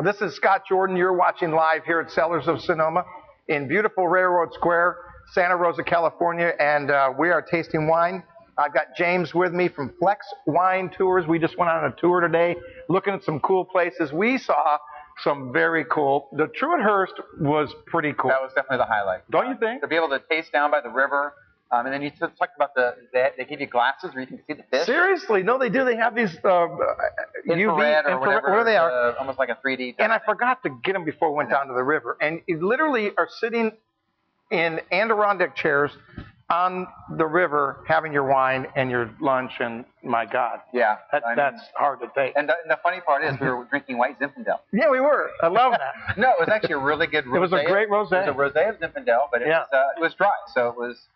This is Scott Jordan. You're watching live here at Cellars of Sonoma in beautiful Railroad Square, Santa Rosa, California, and we are tasting wine. I've got James with me from Flex Wine Tours. We just went on a tour today, looking at some cool places. We saw some very cool. The Truetthurst was pretty cool. That was definitely the highlight. Don't you think? To be able to taste down by the river. And then you talked about they give you glasses where you can see the fish. Seriously? No, they do. They have these infrared or whatever. Where they are. Almost like a 3D. And I forgot to get them before we went down to the river. And you literally are sitting in Adirondack chairs on the river having your wine and your lunch. And my God. Yeah. That's hard to take. And the funny part is we were drinking white Zinfandel. Yeah, we were. I love that. No, it was actually a really good rosé. It was a great rosé. It was a rosé of Zinfandel, but it was dry. So it was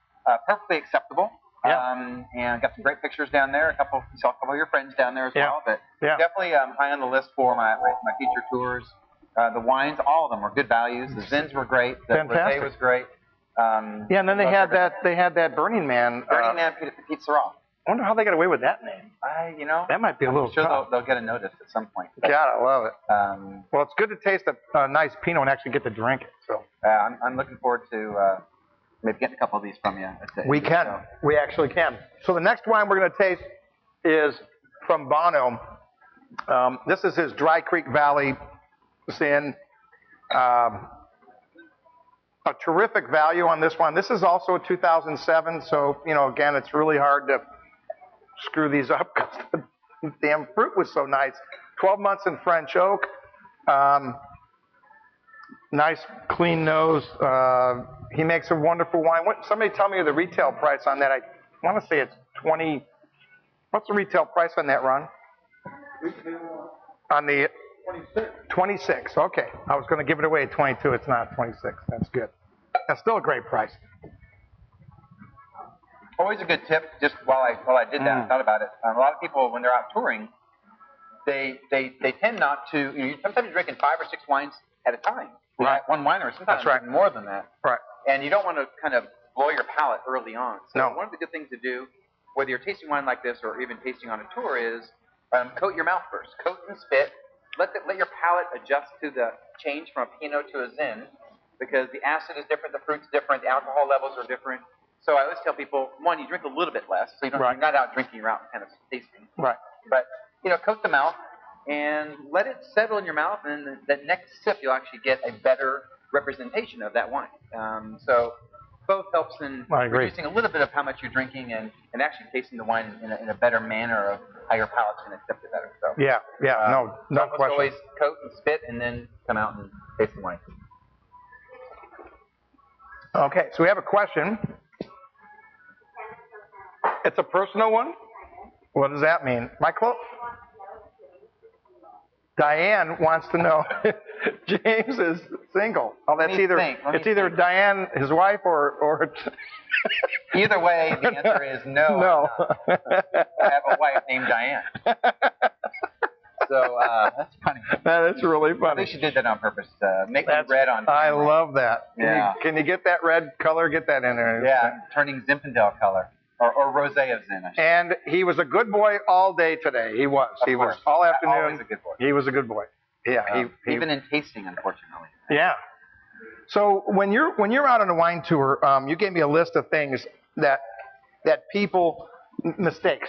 perfectly acceptable. Yeah. And got some great pictures down there. Saw a couple of your friends down there as well. But definitely high on the list for my future tours. The wines, all of them were good values. The Zins were great. The rosé was great. And then they had that Burning Man. Burning Man Pete Syrah. I wonder how they got away with that name. That might be a little. I'm sure tough. they'll get a notice at some point. God, I love it. Well, it's good to taste a nice Pinot and actually get to drink it. So I'm looking forward to maybe getting a couple of these from you. We can. So. We actually can. So the next wine we're going to taste is from Bono. This is his Dry Creek Valley Zin. A terrific value on this one. This is also a 2007. So, again, it's really hard to screw these up because the damn fruit was so nice. 12 months in French oak. Nice, clean nose. He makes a wonderful wine. Somebody tell me the retail price on that. I want to say it's 20. What's the retail price on that, Ron? On the 26. Okay. I was going to give it away at 22. It's not 26. That's good. That's still a great price. Always a good tip. Just while I did that, I thought about it. A lot of people, when they're out touring, they tend not to. Sometimes you're drinking 5 or 6 wines at a time. Right. One wine, or sometimes more than that. Right. And you don't want to kind of blow your palate early on. So no. One of the good things to do, whether you're tasting wine like this or even tasting on a tour, is coat your mouth first. Coat and spit. Let your palate adjust to the change from a Pinot to a Zin, because the acid is different, the fruit's different, the alcohol levels are different. So I always tell people, one, you drink a little bit less, so you're not out drinking, you're out kind of tasting. Right. But coat the mouth and let it settle in your mouth, and then the next sip you'll actually get a better representation of that wine. So both helps in reducing a little bit of how much you're drinking and actually tasting the wine in a better manner of how your palate's going to accept it better. So no question. Always coat and spit and then come out and taste the wine. Okay, so we have a question. It's a personal one. What does that mean? Michael? Diane wants to know if James is single. Oh, that's either Diane, his wife, or either way, the answer is no. No. I have a wife named Diane. So that's funny. That is really funny. I think she did that on purpose. Making red on. I love that. Yeah. Can you get that red color? Get that in there. Yeah, turning Zinfandel color. Or rosé of Zin. And he was a good boy all day today. He was. He was all afternoon. Always a good boy. He was a good boy. Yeah. Even in tasting, unfortunately. Yeah. So when you're out on a wine tour, you gave me a list of things that people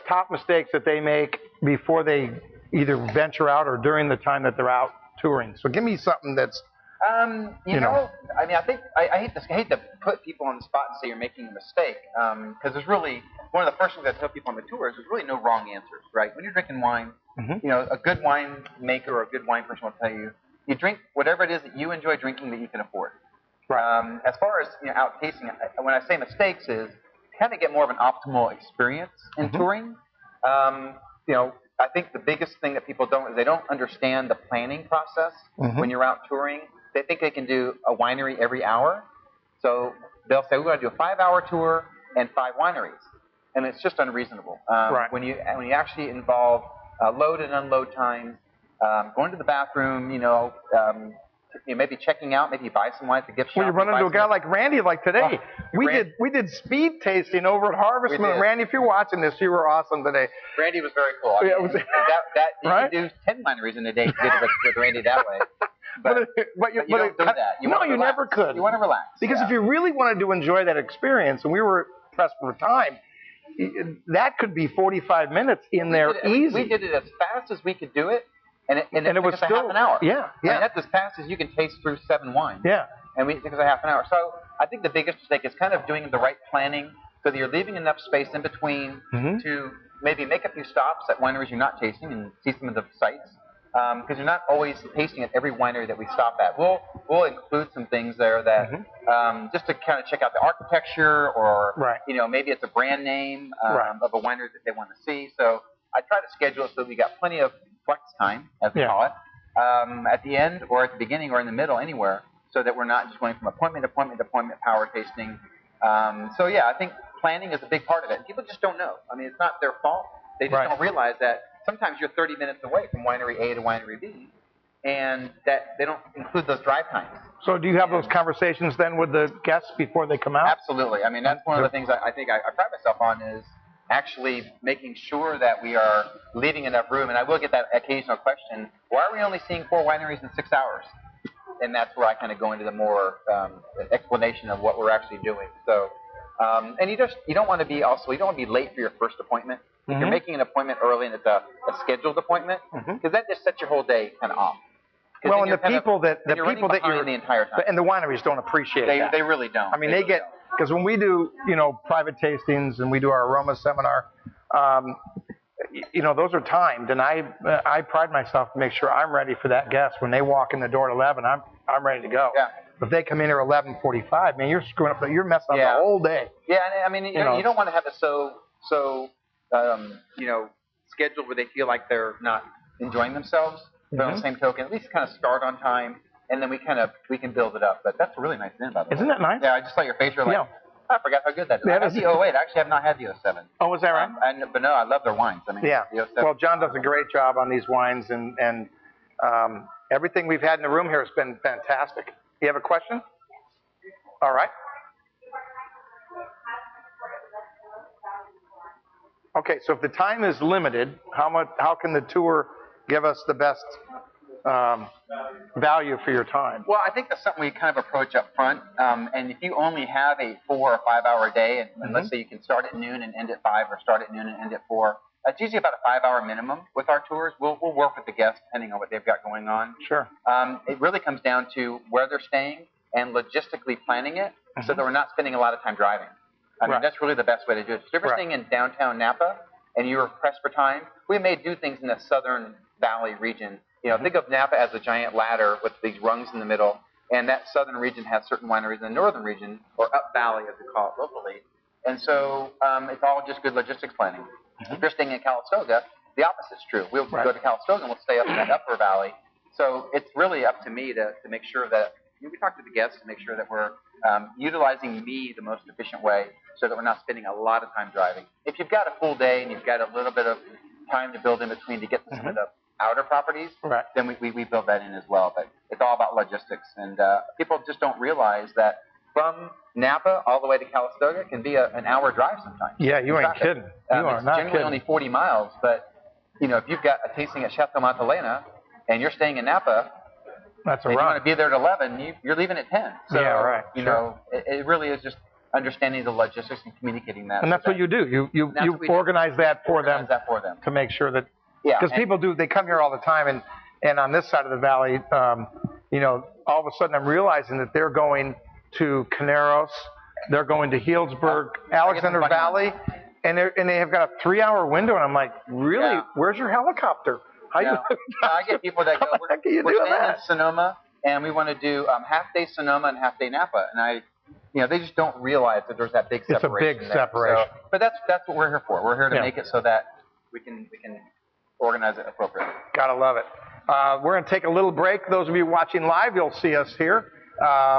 top mistakes that they make before they either venture out or during the time that they're out touring. So give me something that's. You know, I mean, I hate to put people on the spot and say you're making a mistake, because there's really one of the first things I tell people on the tour is there's really no wrong answers, right? When you're drinking wine, a good wine maker or a good wine person will tell you, you drink whatever it is that you enjoy drinking that you can afford. Right. As far as out tasting, when I say mistakes is kind of get more of an optimal experience in touring. I think the biggest thing that people don't is they don't understand the planning process when you're out touring. They think they can do a winery every hour. So they'll say, we're going to do a 5-hour tour and 5 wineries. And it's just unreasonable. When you actually involve load and unload times, going to the bathroom, maybe checking out, maybe buy some wine at the gift shop. Well, you run into a guy like Randy, like today. We did speed tasting over at Harvestman. Randy, if you're watching this, you were awesome today. Randy was very cool. I mean, you right? could do 10 wineries in a day to get with Randy that way. But you don't do that. You never could. You want to relax. Because if you really wanted to enjoy that experience, and we were pressed for time, that could be 45 minutes in there easy. We did it as fast as we could do it. And it was still half an hour. Yeah. I mean, that's as fast as you can taste through 7 wines. Yeah. And it took us a half an hour. So I think the biggest mistake is kind of doing the right planning so that you're leaving enough space in between to maybe make a few stops at wineries you're not tasting and see some of the sites. Because you're not always tasting at every winery that we stop at. We'll include some things there that just to kind of check out the architecture or maybe it's a brand name of a winery that they want to see. So I try to schedule it so that we got plenty of flex time, as we call it, at the end or at the beginning or in the middle, anywhere, so that we're not just going from appointment to appointment to appointment, power tasting. I think planning is a big part of it. People just don't know. I mean, it's not their fault. They just don't realize that sometimes you're 30 minutes away from winery A to winery B, and that they don't include those drive times. So do you have those conversations then with the guests before they come out? Absolutely. I mean, that's one of the things I think I pride myself on is actually making sure that we are leaving enough room. And I will get that occasional question, why are we only seeing 4 wineries in 6 hours? And that's where I kind of go into the more explanation of what we're actually doing. So, and you don't want to be late for your first appointment. If you're making an appointment early and it's a scheduled appointment, because that just sets your whole day kind of off. Well, and the people that you're the entire time, and the wineries don't appreciate that. They really don't. I mean, they get, because when we do private tastings and we do our aroma seminar, those are timed, and I pride myself to make sure I'm ready for that guest when they walk in the door at 11. I'm ready to go. Yeah. If they come in here at 11:45, man, you're screwing up. You're messing up the whole day. Yeah, and I mean, you don't want to have it so scheduled where they feel like they're not enjoying themselves. But on the same token, at least kind of start on time, and then we can build it up. But that's a really nice thing, by the way. Isn't that nice? Yeah, I just saw your face. You're like, I forgot how good that is. I had the 08. I actually have not had the 07. Oh, was that right? But no, I love their wines. I mean, well, John does a great job on these wines, and everything we've had in the room here has been fantastic. You have a question? All right. Okay, so if the time is limited, how can the tour give us the best value for your time? Well, I think that's something we kind of approach up front. And if you only have a 4 or 5 hour day, and let's say you can start at noon and end at 5, or start at noon and end at 4, that's usually about a 5-hour minimum with our tours. We'll work with the guests depending on what they've got going on. Sure. It really comes down to where they're staying and logistically planning it so that we're not spending a lot of time driving. I mean, that's really the best way to do it. If you're staying in downtown Napa and you're pressed for time, we may do things in the Southern Valley region. Think of Napa as a giant ladder with these rungs in the middle, and that southern region has certain wineries in the northern region, or up valley as we call it locally. And so it's all just good logistics planning. If you're staying in Calistoga, the opposite's true. We'll go to Calistoga and we'll stay up in that upper valley. So it's really up to me to make sure that we talk to the guests to make sure that we're utilizing me the most efficient way so that we're not spending a lot of time driving. If you've got a full day and you've got a little bit of time to build in between to get to some of the outer properties, then we build that in as well. But it's all about logistics. And people just don't realize that from Napa all the way to Calistoga can be an hour drive sometimes. Yeah, you ain't kidding. You are not kidding. It's generally only 40 miles, but if you've got a tasting at Chateau Montelena and you're staying in Napa, that's a you want to be there at 11, you're leaving at 10. So, it really is just understanding the logistics and communicating that. And that's what you do. You organize that for them to make sure that, because people they come here all the time, and on this side of the valley, all of a sudden I'm realizing that they're going to Caneros, they're going to Healdsburg, Alexander Valley, and they have got a 3-hour window, and I'm like, really? Where's your helicopter? I get people that go, we're staying in Sonoma, and we want to do half-day Sonoma and half-day Napa, and they just don't realize that there's that big separation. It's a big separation. So, but that's what we're here for. We're here to make it so that we can organize it appropriately. Gotta love it. We're going to take a little break. Those of you watching live, you'll see us here.